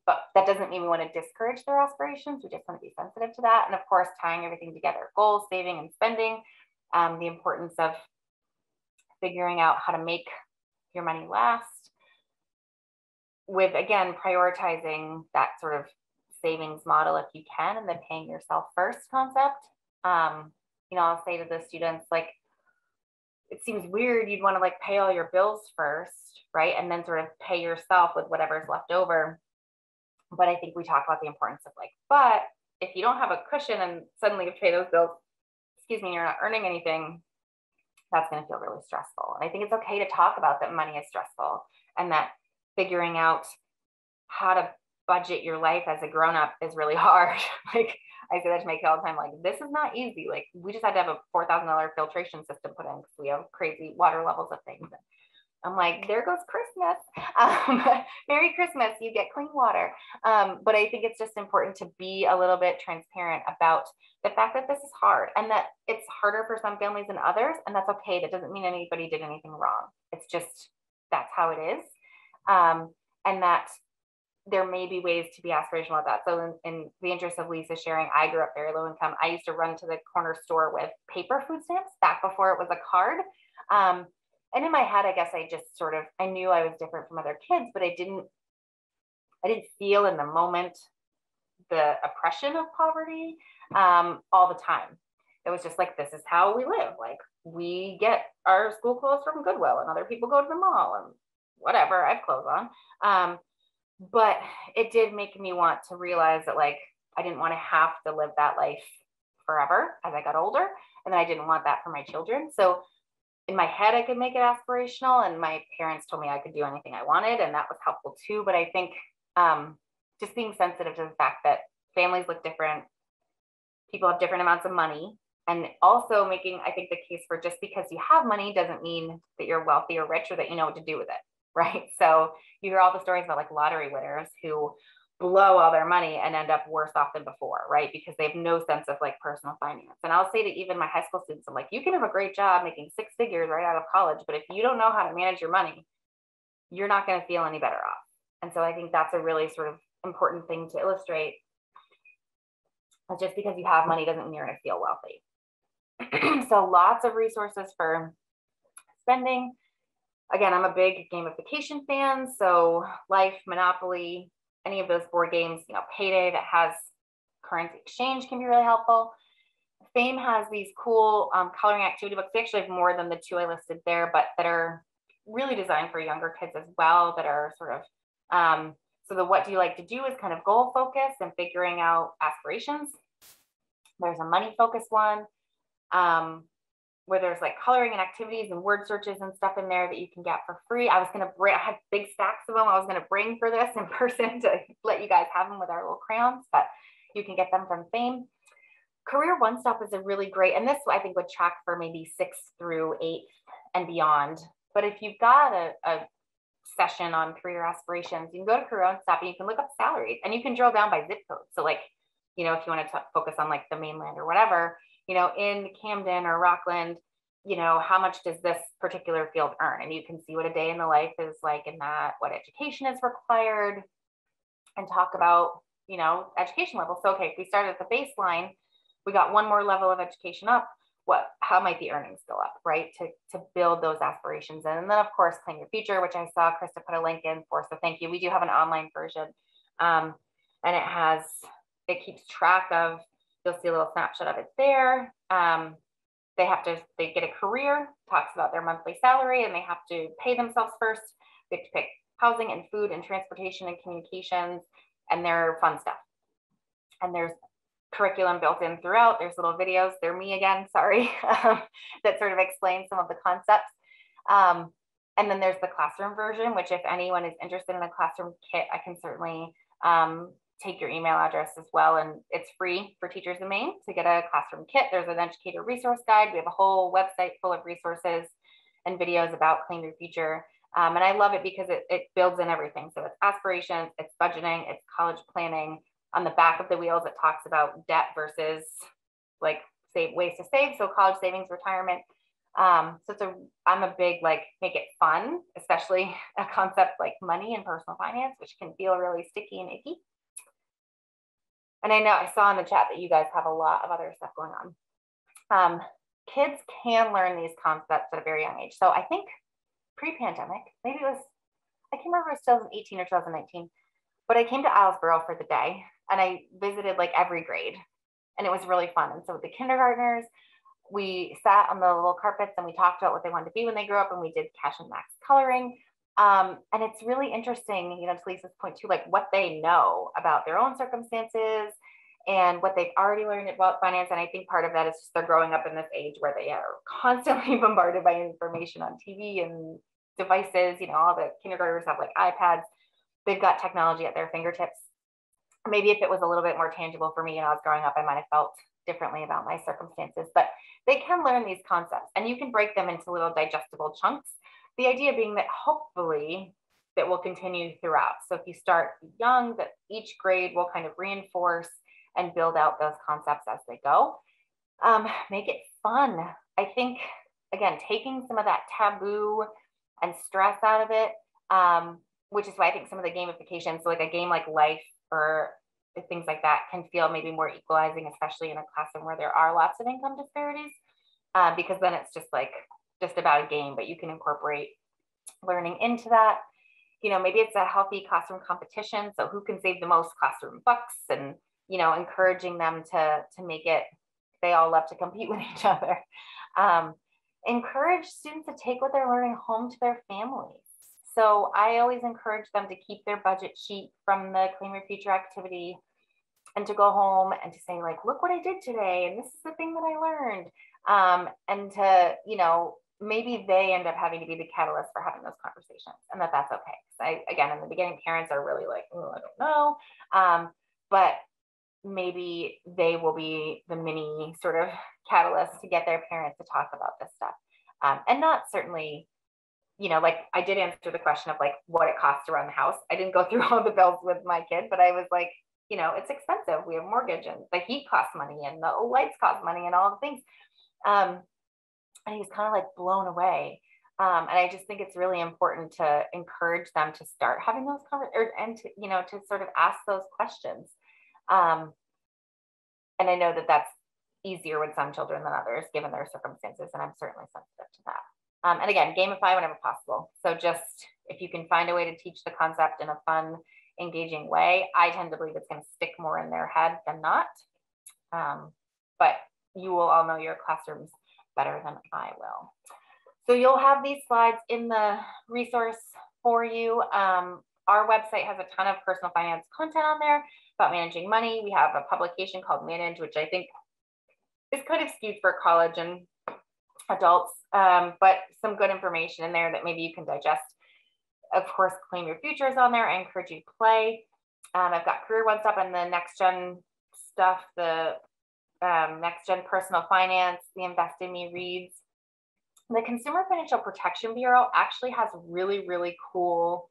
But that doesn't mean we want to discourage their aspirations. We just want to be sensitive to that. And of course, tying everything together, goals, saving and spending, the importance of figuring out how to make your money last with, again, prioritizing that sort of savings model if you can, and then paying yourself first concept. I'll say to the students, like, it seems weird you'd want to like pay all your bills first, right? And then sort of pay yourself with whatever's left over. But I think we talk about the importance of like, but if you don't have a cushion and suddenly you pay those bills, you're not earning anything, that's going to feel really stressful. And I think it's okay to talk about that money is stressful and that figuring out how to budget your life as a grown-up is really hard. Like I say that to my kid all the time, like, this is not easy. Like we just had to have a $4,000 filtration system put in because we have crazy water levels of things. I'm like, there goes Christmas. Merry Christmas, you get clean water. But I think it's just important to be a little bit transparent about the fact that this is hard and that it's harder for some families than others. And that's okay. That doesn't mean anybody did anything wrong. It's just, that's how it is. And that there may be ways to be aspirational at that. So in the interest of Lisa sharing, I grew up very low income. I used to run to the corner store with paper food stamps back before it was a card. And in my head, I guess I just sort of, I knew I was different from other kids, but I didn't feel in the moment the oppression of poverty all the time. It was just like, this is how we live. Like we get our school clothes from Goodwill and other people go to the mall and whatever, I have clothes on. But it did make me want to realize that like, I didn't want to have to live that life forever as I got older. And I didn't want that for my children. So in my head, I could make it aspirational, and my parents told me I could do anything I wanted, and that was helpful too. But I think just being sensitive to the fact that families look different, people have different amounts of money, and also making, I think, the case for just because you have money doesn't mean that you're wealthy or rich or that you know what to do with it, right? So you hear all the stories about like lottery winners who blow all their money and end up worse off than before, right? Because they have no sense of like personal finance. And I'll say to even my high school students, I'm like, you can have a great job making 6 figures right out of college, but if you don't know how to manage your money, you're not going to feel any better off. And so I think that's a really sort of important thing to illustrate. Just because you have money doesn't mean you're going to feel wealthy. So lots of resources for spending. Again, I'm a big gamification fan. So Life, Monopoly, any of those board games, you know, Payday that has currency exchange can be really helpful. Fame has these cool coloring activity books. They actually have more than the 2 I listed there, but that are really designed for younger kids as well, that are sort of, so the what do you like to do is kind of goal focus and figuring out aspirations. There's a money focus one where there's like coloring and activities and word searches and stuff in there that you can get for free. I had big stacks of them I was going to bring for this in person to let you guys have them with our little crayons, but you can get them from Fame. Career One Stop is a really great, and this I think would track for maybe 6th through 8th and beyond. But if you've got a session on career aspirations, you can go to Career One Stop and you can look up salaries and you can drill down by zip code. So like, you know, if you want to focus on like the mainland or whatever, you know, in Camden or Rockland, you know, how much does this particular field earn? And you can see what a day in the life is like in that, what education is required, and talk about, you know, education level. So, okay, if we start at the baseline, we got one more level of education up, how might the earnings go up, right? To build those aspirations in. And then of course, Claim Your Future, which I saw Krista put a link in for, so thank you. We do have an online version. And it keeps track of, you'll see a little snapshot of it there. They get a career, talks about their monthly salary, and they have to pay themselves first. They have to pick housing and food and transportation and communications and their fun stuff. And there's curriculum built in throughout. There's little videos. They're me again, sorry, that sort of explain some of the concepts. And then there's the classroom version, which if anyone is interested in a classroom kit, I can certainly take your email address as well. And it's free for teachers in Maine to get a classroom kit. There's an educator resource guide. We have a whole website full of resources and videos about Claim Your Future. And I love it because it builds in everything. So it's aspirations, it's budgeting, it's college planning. On the back of the wheels, it talks about debt versus like ways to save. So college savings, retirement. So I'm a big, like, make it fun, especially a concept like money and personal finance, which can feel really sticky and icky. And I know I saw in the chat that you guys have a lot of other stuff going on. Kids can learn these concepts at a very young age. So I think pre-pandemic, maybe it was, I can't remember if it was 2018 or 2019, but I came to Islesboro for the day and I visited like every grade, and it was really fun. And so with the kindergartners, we sat on the little carpets and we talked about what they wanted to be when they grew up, and we did Cash and Max coloring. And it's really interesting, you know, to Lisa's point too, like what they know about their own circumstances and what they've already learned about finance. And I think part of that is just they're growing up in this age where they are constantly bombarded by information on TV and devices. You know, all the kindergartners have like iPads. They've got technology at their fingertips. maybe if it was a little bit more tangible for me and I was growing up, I might have felt differently about my circumstances, but they can learn these concepts and you can break them into little digestible chunks. The idea being that hopefully that will continue throughout. So if you start young, that each grade will kind of reinforce and build out those concepts as they go. Make it fun. I think, again, taking some of that taboo and stress out of it, which is why I think some of the gamification, so like a game like Life or things like that, can feel maybe more equalizing, especially in a classroom where there are lots of income disparities, because then it's just about a game, but you can incorporate learning into that. Maybe it's a healthy classroom competition. So who can save the most classroom bucks, and, encouraging them to make it, they all love to compete with each other. Encourage students to take what they're learning home to their families. So I always encourage them to keep their budget sheet from the Claim Your Future activity and to go home and to say, like, look what I did today, and this is the thing that I learned. And to, maybe they end up having to be the catalyst for having those conversations, and that's okay. Again, in the beginning, parents are really like, oh, I don't know. But maybe they will be the mini sort of catalyst to get their parents to talk about this stuff. And not certainly, like I did answer the question of like what it costs to run the house. I didn't go through all the bills with my kid, but I was like, it's expensive. We have mortgage and the heat costs money and the lights cost money and all the things. And he was kind of like blown away. And I just think it's really important to encourage them to start having those conversations, and to sort of ask those questions. And I know that that's easier with some children than others, given their circumstances, and I'm certainly sensitive to that. And again, gamify whenever possible. So just if you can find a way to teach the concept in a fun, engaging way, I tend to believe it's going to stick more in their head than not. But you will all know your classrooms better than I will. So you'll have these slides in the resource for you. Our website has a ton of personal finance content on there about managing money. We have a publication called Manage, which I think is kind of skewed for college and adults, but some good information in there that maybe you can digest. Of course, Claim Your Future is on there. I encourage you to play. I've got Career One Step and the next gen stuff, the next gen personal finance, the Invest in Me reads. The Consumer Financial Protection Bureau actually has really, really cool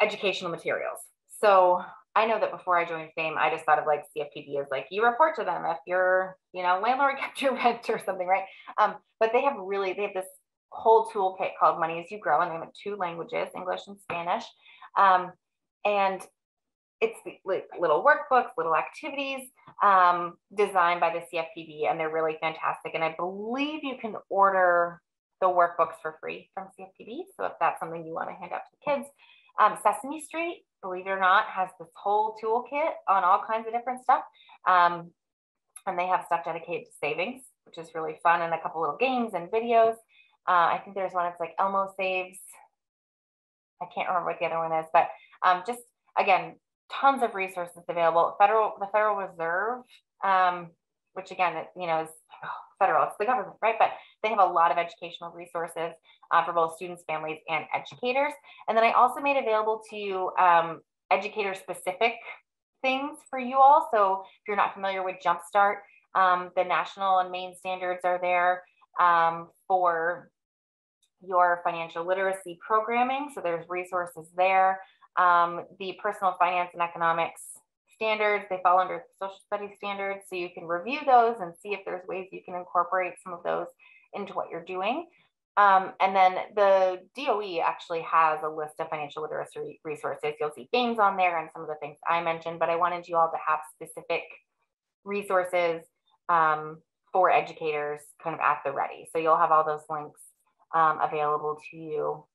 educational materials. So I know that before I joined FAME, I just thought of like CFPB as like, you report to them if your, landlord kept your rent or something, right? But they have this whole toolkit called Money as You Grow, and they have 2 languages, English and Spanish. And it's like little workbooks, little activities designed by the CFPB, and they're really fantastic. And I believe you can order the workbooks for free from CFPB. So if that's something you want to hand out to the kids. Sesame Street, believe it or not, has this whole toolkit on all kinds of different stuff. And they have stuff dedicated to savings, which is really fun, and a couple little games and videos. I think there's one that's like Elmo Saves. I can't remember what the other one is, but just, again, tons of resources available. The Federal Reserve, which again, is federal, it's the government, right? But they have a lot of educational resources for both students, families, and educators. And then I also made available to you educator-specific things for you all. So if you're not familiar with Jumpstart, the national and Maine standards are there for your financial literacy programming. So there's resources there. The personal finance and economics standards, they fall under social studies standards. So you can review those and see if there's ways you can incorporate some of those into what you're doing. And then the DOE actually has a list of financial literacy resources. You'll see games on there and some of the things I mentioned, but I wanted you all to have specific resources for educators kind of at the ready. So you'll have all those links available to you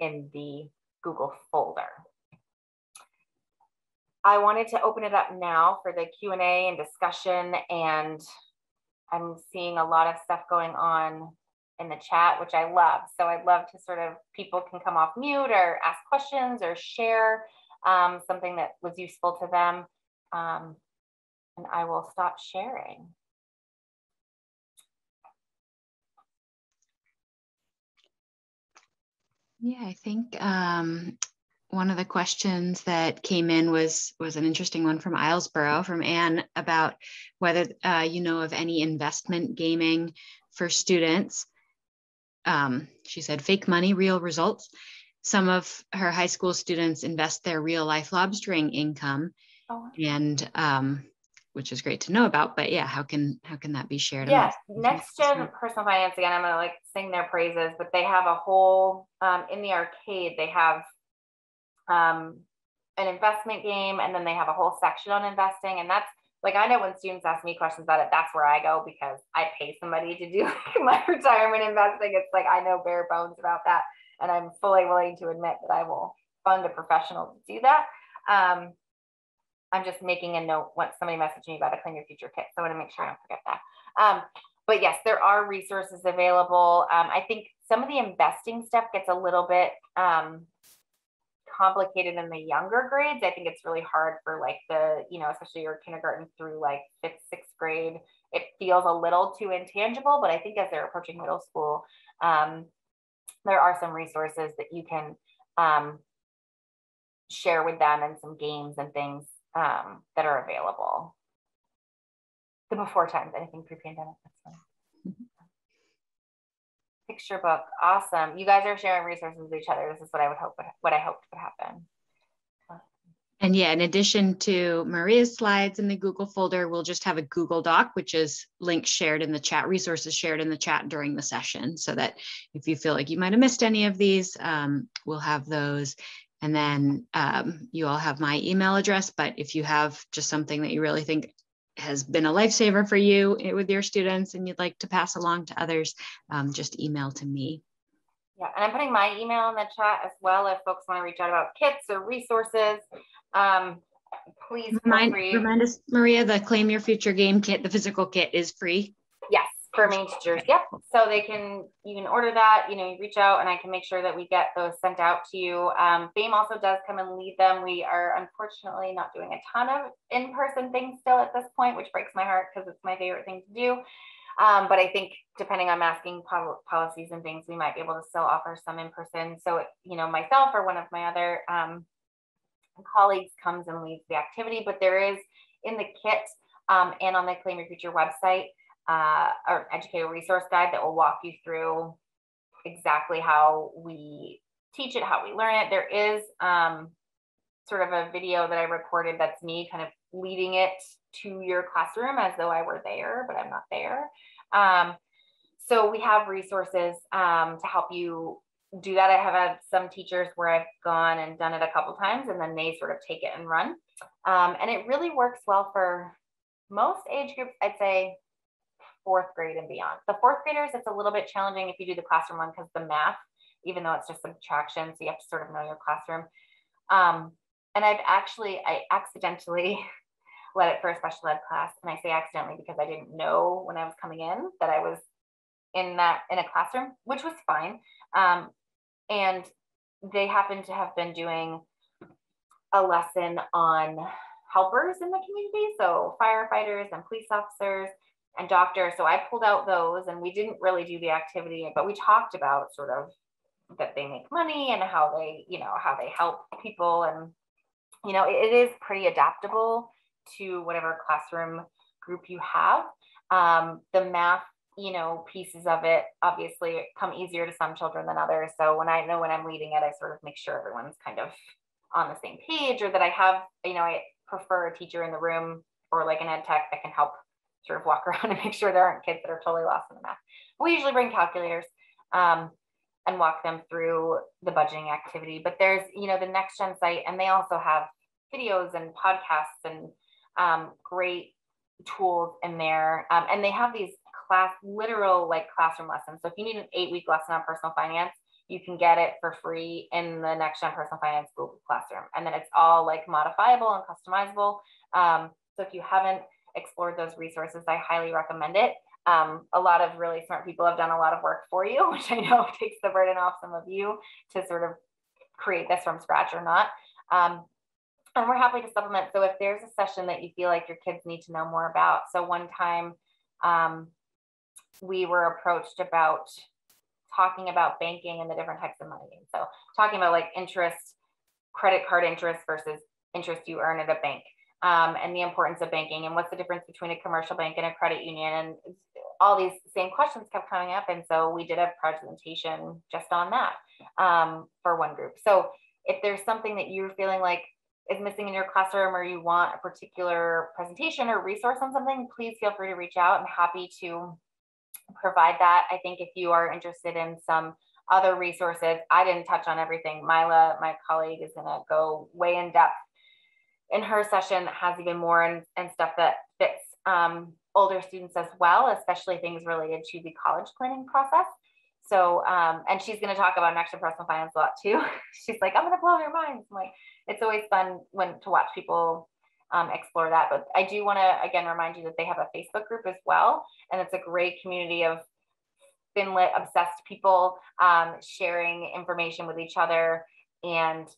in the Google folder. I wanted to open it up now for the Q&A and discussion, and I'm seeing a lot of stuff going on in the chat, which I love. So I'd love to sort of, people can come off mute or ask questions or share something that was useful to them. And I will stop sharing. Yeah, I think one of the questions that came in was an interesting one from Islesboro, from Anne, about whether you know of any investment gaming for students. She said, fake money, real results. Some of her high school students invest their real life lobstering income, and which is great to know about. But yeah, how can that be shared? Yeah, Next Gen Personal Finance, again, I'm gonna like sing their praises, but they have a whole in the arcade, they have an investment game, and then they have a whole section on investing. And that's like, I know when students ask me questions about it, that's where I go, because I pay somebody to do my retirement investing. It's like, I know bare bones about that, and I'm fully willing to admit that I will fund a professional to do that. I'm just making a note once somebody messaged me about a Claim Your Future kit, so I want to make sure I don't forget that. But yes, there are resources available. I think some of the investing stuff gets a little bit complicated in the younger grades. I think it's really hard for like the, especially your kindergarten through like 5th, 6th grade. It feels a little too intangible, but I think as they're approaching middle school, there are some resources that you can share with them, and some games and things that are available. The before times, anything pre-pandemic, that's fine. Picture book, awesome. You guys are sharing resources with each other. This is what I hoped would happen. And yeah, in addition to Maria's slides in the Google folder, we'll just have a Google Doc, which is links shared in the chat, resources shared in the chat during the session, so that if you feel like you might have missed any of these, we'll have those. And then you all have my email address, but if you have just something that you really think has been a lifesaver for you with your students and you'd like to pass along to others, just email to me. Yeah, and I'm putting my email in the chat as well if folks want to reach out about kits or resources. Please remind us, Maria, the Claim Your Future game kit, the physical kit, is free. Yes, for Maine teachers. Yep. So you can order that, you reach out, and I can make sure that we get those sent out to you. BAME also does come and lead them. We are unfortunately not doing a ton of in-person things still at this point, which breaks my heart because it's my favorite thing to do. But I think depending on masking policies and things, we might be able to still offer some in person. So, myself or one of my other colleagues comes and leads the activity, but there is in the kit and on the Claim Your Future website, our educator resource guide that will walk you through exactly how we teach it, how we learn it. There is sort of a video that I recorded that's me kind of leading it to your classroom as though I were there, but I'm not there. So we have resources to help you do that. I have had some teachers where I've gone and done it a couple times, and then they sort of take it and run. And it really works well for most age groups. I'd say 4th grade and beyond. The 4th graders, it's a little bit challenging if you do the classroom one, because the math, even though it's just subtraction, so you have to sort of know your classroom. And I accidentally led it for a special ed class. And I say accidentally because I didn't know when I was coming in that I was in a classroom, which was fine. And they happened to have been doing a lesson on helpers in the community. So firefighters and police officers and doctors. So I pulled out those, and we didn't really do the activity, but we talked about sort of that they make money and how they help people. And, it is pretty adaptable to whatever classroom group you have. The math, pieces of it obviously come easier to some children than others. So when I'm leading it, I sort of make sure everyone's kind of on the same page, or that I have, I prefer a teacher in the room, or like an ed tech that can help sort of walk around and make sure there aren't kids that are totally lost in the math. We usually bring calculators and walk them through the budgeting activity. But there's, the Next Gen site, and they also have videos and podcasts and great tools in there. And they have these literal classroom lessons. So if you need an 8-week lesson on personal finance, you can get it for free in the Next Gen Personal Finance Google Classroom. And then it's all modifiable and customizable. So if you haven't explored those resources, I highly recommend it. A lot of really smart people have done a lot of work for you, which I know takes the burden off some of you to sort of create this from scratch or not. And we're happy to supplement. So if there's a session that you feel like your kids need to know more about. So one time we were approached about talking about banking and the different types of money. So talking about interest credit card interest versus interest you earn at a bank, and the importance of banking, and what's the difference between a commercial bank and a credit union, and all these same questions kept coming up. And so we did a presentation just on that for one group. So if there's something that you're feeling like is missing in your classroom, or you want a particular presentation or resource on something, please feel free to reach out. I'm happy to provide that. I think if you are interested in some other resources, I didn't touch on everything. Mila, my colleague, is going to go way in depth in her session that has even more and stuff that fits older students as well, especially things related to the college planning process. So, and she's going to talk about next to personal finance a lot too. She's like, I'm going to blow your minds. I'm like, it's always fun to watch people explore that. But I do want to, again, remind you that they have a Facebook group as well. And it's a great community of FinLit obsessed people sharing information with each other and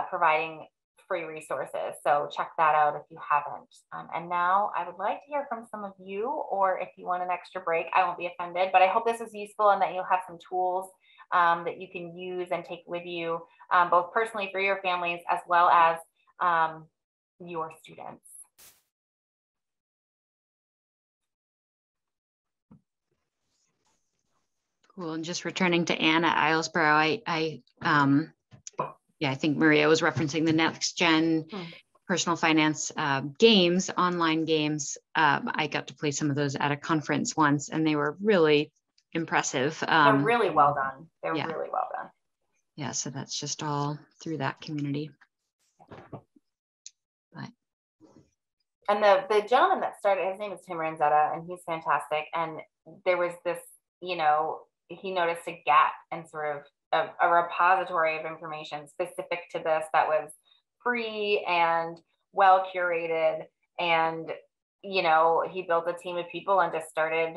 providing free resources. So check that out if you haven't. And now I would like to hear from some of you, or if you want an extra break, I won't be offended, but I hope this was useful and that you'll have some tools that you can use and take with you, both personally for your families as well as your students. Cool. And just returning to Anna Islesborough, I think Maria was referencing the next gen personal finance games, online games. I got to play some of those at a conference once, and they were really impressive. They're really well done. They're really well done. Yeah, so that's just all through that community. But. And the gentleman that started, his name is Tim Ranzetta, and he's fantastic. And there was this, he noticed a gap in sort of a repository of information specific to this that was free and well curated. And, he built a team of people and just started,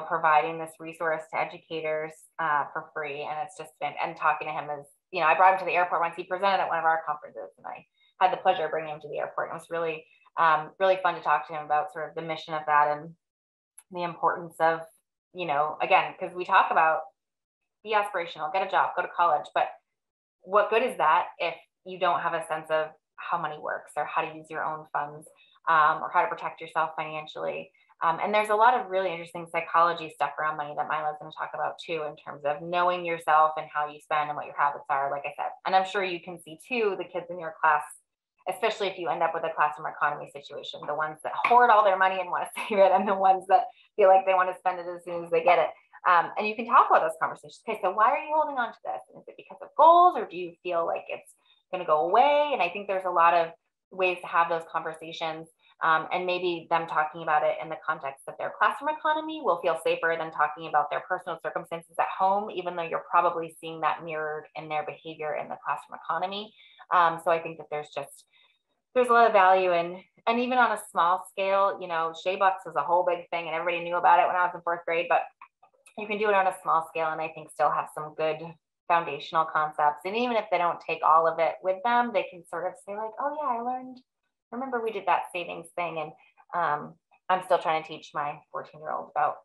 providing this resource to educators for free. And it's just been, and talking to him is, I brought him to the airport once. He presented at one of our conferences, and I had the pleasure of bringing him to the airport. It was really, really fun to talk to him about sort of the mission of that and the importance of, again, because we talk about be aspirational, get a job, go to college, but what good is that if you don't have a sense of how money works, or how to use your own funds, or how to protect yourself financially? And there's a lot of really interesting psychology stuff around money that Mila's going to talk about too, in terms of knowing yourself and how you spend and what your habits are, like I said. And I'm sure you can see too, the kids in your class, especially if you end up with a classroom economy situation, the ones that hoard all their money and want to save it, and the ones that feel like they want to spend it as soon as they get it. And you can talk about those conversations. Okay, so why are you holding on to this? Is it because of goals, or do you feel like it's going to go away? And I think there's a lot of ways to have those conversations, and maybe them talking about it in the context of their classroom economy will feel safer than talking about their personal circumstances at home, even though you're probably seeing that mirrored in their behavior in the classroom economy. So I think that there's a lot of value in, and even on a small scale, Shea Bucks was a whole big thing and everybody knew about it when I was in 4th grade, but you can do it on a small scale and I think still have some good foundational concepts. And even if they don't take all of it with them, they can sort of say like, oh yeah, remember we did that savings thing. And I'm still trying to teach my 14-year-old about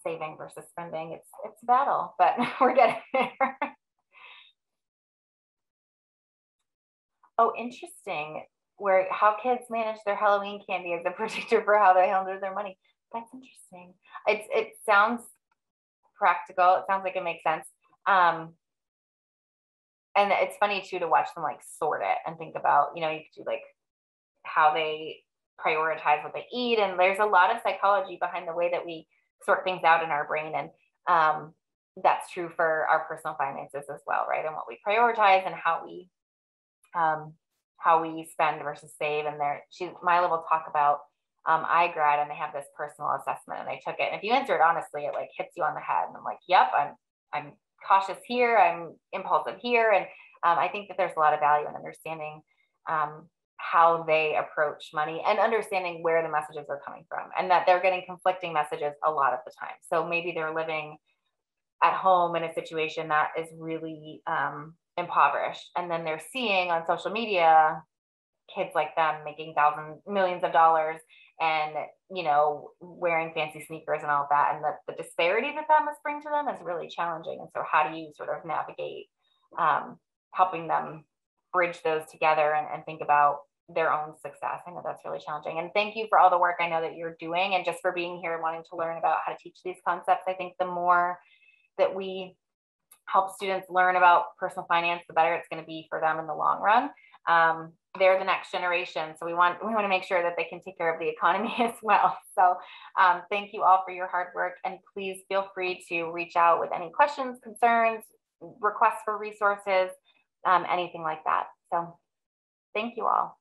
saving versus spending. It's a battle, but we're getting there. Oh, interesting. How kids manage their Halloween candy as a predictor for how they handle their money. That's interesting. It sounds practical. It sounds like it makes sense. And it's funny too to watch them like sort it and think about, you could do like how they prioritize what they eat. And there's a lot of psychology behind the way that we sort things out in our brain. And that's true for our personal finances as well, right? And what we prioritize and how we spend versus save. And Mila will talk about iGrad, and they have this personal assessment, and I took it. And if you answer it honestly, it like hits you on the head. And I'm like, yep, I'm cautious here, I'm impulsive here. And I think that there's a lot of value in understanding how they approach money and understanding where the messages are coming from, and that they're getting conflicting messages a lot of the time. So maybe they're living at home in a situation that is really impoverished, and then they're seeing on social media kids like them making millions of dollars and wearing fancy sneakers and all of that, and the disparity that must bring to them is really challenging. And so how do you sort of navigate helping them bridge those together and think about their own success. I know that's really challenging. And thank you for all the work I know that you're doing, and just for being here and wanting to learn about how to teach these concepts. I think the more that we help students learn about personal finance, the better it's going to be for them in the long run. They're the next generation, so we want to make sure that they can take care of the economy as well. So thank you all for your hard work, and please feel free to reach out with any questions, concerns, requests for resources, anything like that. So thank you all.